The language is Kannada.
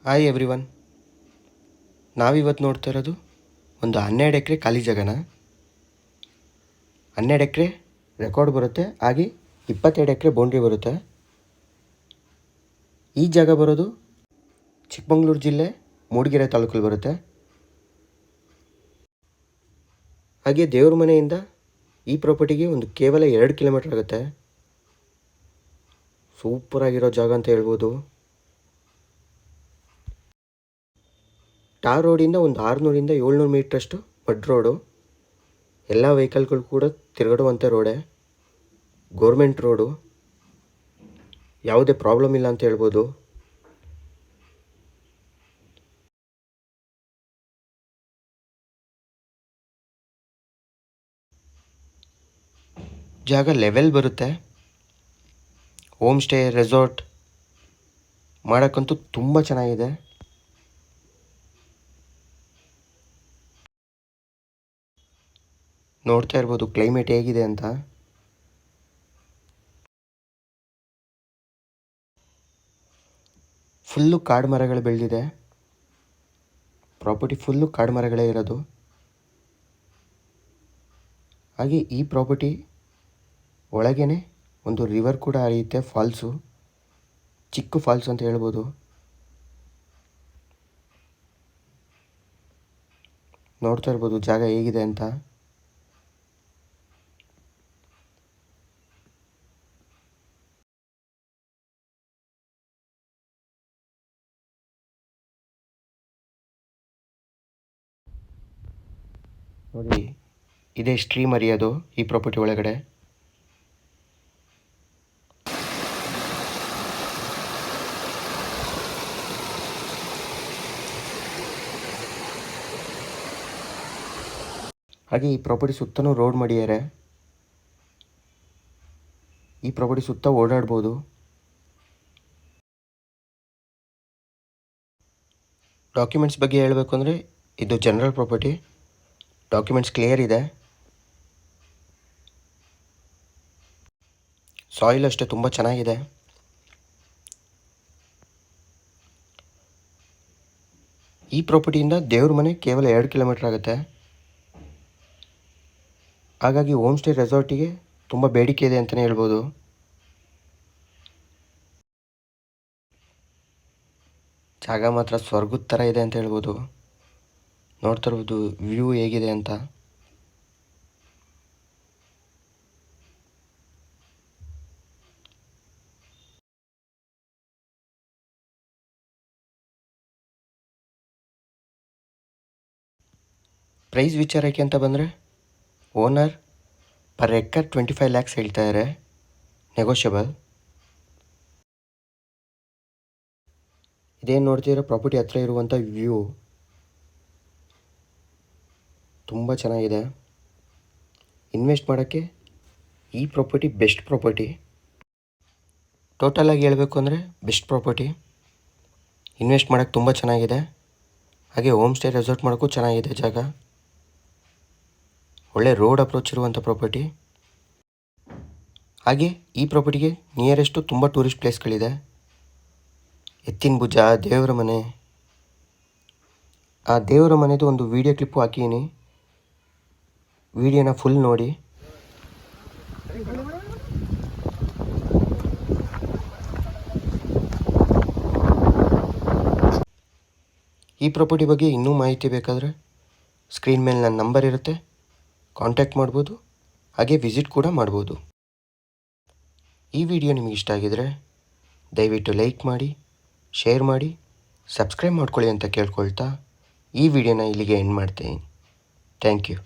Hi everyone. ನಾವಿವತ್ತು ನೋಡ್ತಾ ಇರೋದು ಒಂದು 12 ಎಕರೆ ಖಾಲಿ ಜಾಗನ. 12 ಎಕರೆ ರೆಕಾರ್ಡ್ ಬರುತ್ತೆ, ಹಾಗೆ 22 ಎಕರೆ ಬೌಂಡ್ರಿ ಬರುತ್ತೆ. ಈ ಜಾಗ ಬರೋದು ಚಿಕ್ಕಮಗಳೂರು ಜಿಲ್ಲೆ ಮೂಡಿಗೆರೆ ತಾಲೂಕಲ್ಲಿ ಬರುತ್ತೆ. ಹಾಗೆ ದೇವ್ರ ಮನೆಯಿಂದ ಈ ಪ್ರಾಪರ್ಟಿಗೆ ಒಂದು ಕೇವಲ 2 ಕಿಲೋಮೀಟರ್ ಆಗುತ್ತೆ. ಸೂಪರಾಗಿರೋ ಜಾಗ ಅಂತ ಹೇಳ್ಬೋದು. ಟಾರ್ ರೋಡಿಂದ ಒಂದು 600 ಇಂದ 700 ಮೀಟ್ರಷ್ಟು ಮಡ್ ರೋಡು. ಎಲ್ಲ ವೆಹಿಕಲ್ಗಳು ಕೂಡ ತಿರುಗಾಡುವಂಥ ರೋಡೇ, ಗೋರ್ಮೆಂಟ್ ರೋಡು. ಯಾವುದೇ ಪ್ರಾಬ್ಲಮ್ ಇಲ್ಲ ಅಂತ ಹೇಳ್ಬೋದು. ಜಾಗ ಲೆವೆಲ್ ಬರುತ್ತೆ. ಹೋಮ್ ಸ್ಟೇ, ರೆಸಾರ್ಟ್ ಮಾಡೋಕ್ಕಂತೂ ತುಂಬ ಚೆನ್ನಾಗಿದೆ. ನೋಡ್ತಾ ಇರ್ಬೋದು ಕ್ಲೈಮೇಟ್ ಹೇಗಿದೆ ಅಂತ. ಫುಲ್ಲು ಕಾಡು ಮರಗಳು ಬೆಳೆದಿದೆ. ಪ್ರಾಪರ್ಟಿ ಫುಲ್ಲು ಕಾಡು ಮರಗಳೇ ಇರೋದು. ಹಾಗೆ ಈ ಪ್ರಾಪರ್ಟಿ ಒಳಗೇನೆ ಒಂದು ರಿವರ್ ಕೂಡ ಹರಿಯುತ್ತೆ, ಫಾಲ್ಸು, ಚಿಕ್ಕ ಫಾಲ್ಸ್ ಅಂತ ಹೇಳ್ಬೋದು. ನೋಡ್ತಾ ಇರ್ಬೋದು ಜಾಗ ಹೇಗಿದೆ ಅಂತ. ನೋಡಿ, ಇದೇ ಸ್ಟ್ರೀಮ್ ಹರಿಯೋದು ಈ ಪ್ರಾಪರ್ಟಿ ಒಳಗಡೆ. ಹಾಗೆ ಈ ಪ್ರಾಪರ್ಟಿ ಸುತ್ತಲೂ ರೋಡ್ ಮಾಡಿದ್ದಾರೆ. ಈ ಪ್ರಾಪರ್ಟಿ ಸುತ್ತ ಓಡಾಡ್ಬೋದು. ಡಾಕ್ಯುಮೆಂಟ್ಸ್ ಬಗ್ಗೆ ಹೇಳಬೇಕು ಅಂದರೆ ಇದು ಜನರಲ್ ಪ್ರಾಪರ್ಟಿ. ಡಾಕ್ಯುಮೆಂಟ್ಸ್ ಕ್ಲಿಯರ್ ಇದೆ. ಸಾಯಿಲ್ ಅಷ್ಟೇ ತುಂಬ ಚೆನ್ನಾಗಿದೆ. ಈ ಪ್ರಾಪರ್ಟಿಯಿಂದ ದೇವ್ರ ಮನೆ ಕೇವಲ 2 ಕಿಲೋಮೀಟರ್ ಆಗುತ್ತೆ. ಹಾಗಾಗಿ ಹೋಮ್ ಸ್ಟೇ, ರೆಸಾರ್ಟಿಗೆ ತುಂಬ ಬೇಡಿಕೆ ಇದೆ ಅಂತಲೇ ಹೇಳ್ಬೋದು. ಜಾಗ ಮಾತ್ರ ಸ್ವರ್ಗದ ಥರ ಇದೆ ಅಂತ ಹೇಳ್ಬೋದು. ನೋಡ್ತಾ ಇರ್ಬೋದು ವ್ಯೂ ಹೇಗಿದೆ ಅಂತ. ಪ್ರೈಸ್ ವಿಚಾರಕ್ಕೆ ಅಂತ ಬಂದರೆ ಓನರ್ ಪರ್ ಎಕರ್ 25 lakhs ಹೇಳ್ತಾ ಇದ್ದಾರೆ, ನೆಗೋಷಿಯಬಲ್. ಇದೇನು ನೋಡ್ತಿರೋ ಪ್ರಾಪರ್ಟಿ ಹತ್ರ ಇರುವಂಥ ವ್ಯೂ ತುಂಬ ಚೆನ್ನಾಗಿದೆ. ಇನ್ವೆಸ್ಟ್ ಮಾಡೋಕ್ಕೆ ಈ ಪ್ರಾಪರ್ಟಿ ಬೆಸ್ಟ್ ಪ್ರಾಪರ್ಟಿ. ಟೋಟಲಾಗಿ ಹೇಳಬೇಕು ಅಂದರೆ ಬೆಸ್ಟ್ ಪ್ರಾಪರ್ಟಿ. ಇನ್ವೆಸ್ಟ್ ಮಾಡೋಕ್ಕೆ ತುಂಬ ಚೆನ್ನಾಗಿದೆ. ಹಾಗೆ ಹೋಮ್ ಸ್ಟೇ, ರೆಸಾರ್ಟ್ ಮಾಡೋಕ್ಕೂ ಚೆನ್ನಾಗಿದೆ ಜಾಗ. ಒಳ್ಳೆ ರೋಡ್ ಅಪ್ರೋಚ್ ಇರುವಂಥ ಪ್ರಾಪರ್ಟಿ. ಹಾಗೆ ಈ ಪ್ರಾಪರ್ಟಿಗೆ ನಿಯರೆಸ್ಟು ತುಂಬ ಟೂರಿಸ್ಟ್ ಪ್ಲೇಸ್ಗಳಿದೆ. ಎತ್ತಿನ ಭುಜ, ದೇವರ ಮನೆ. ಆ ದೇವರ ಮನೆದು ಒಂದು ವಿಡಿಯೋ ಕ್ಲಿಪ್ಪು ಹಾಕಿದ್ದೀನಿ, ವಿಡಿಯೋನ ಫುಲ್ ನೋಡಿ. ಈ ಪ್ರಾಪರ್ಟಿ ಬಗ್ಗೆ ಇನ್ನೂ ಮಾಹಿತಿ ಬೇಕಾದರೆ ಸ್ಕ್ರೀನ್ ಮೇಲೆ ನನ್ನ ನಂಬರ್ ಇರುತ್ತೆ, ಕಾಂಟ್ಯಾಕ್ಟ್ ಮಾಡ್ಬೋದು. ಹಾಗೆ ವಿಸಿಟ್ ಕೂಡ ಮಾಡ್ಬೋದು. ಈ ವಿಡಿಯೋ ನಿಮಗೆ ಇಷ್ಟ ಆಗಿದರೆ ದಯವಿಟ್ಟು ಲೈಕ್ ಮಾಡಿ, ಶೇರ್ ಮಾಡಿ, ಸಬ್ಸ್ಕ್ರೈಬ್ ಮಾಡ್ಕೊಳ್ಳಿ ಅಂತ ಕೇಳ್ಕೊಳ್ತಾ ಈ ವಿಡಿಯೋನ ಇಲ್ಲಿಗೆ ಎಂಡ್ ಮಾಡ್ತೀನಿ. Thank you.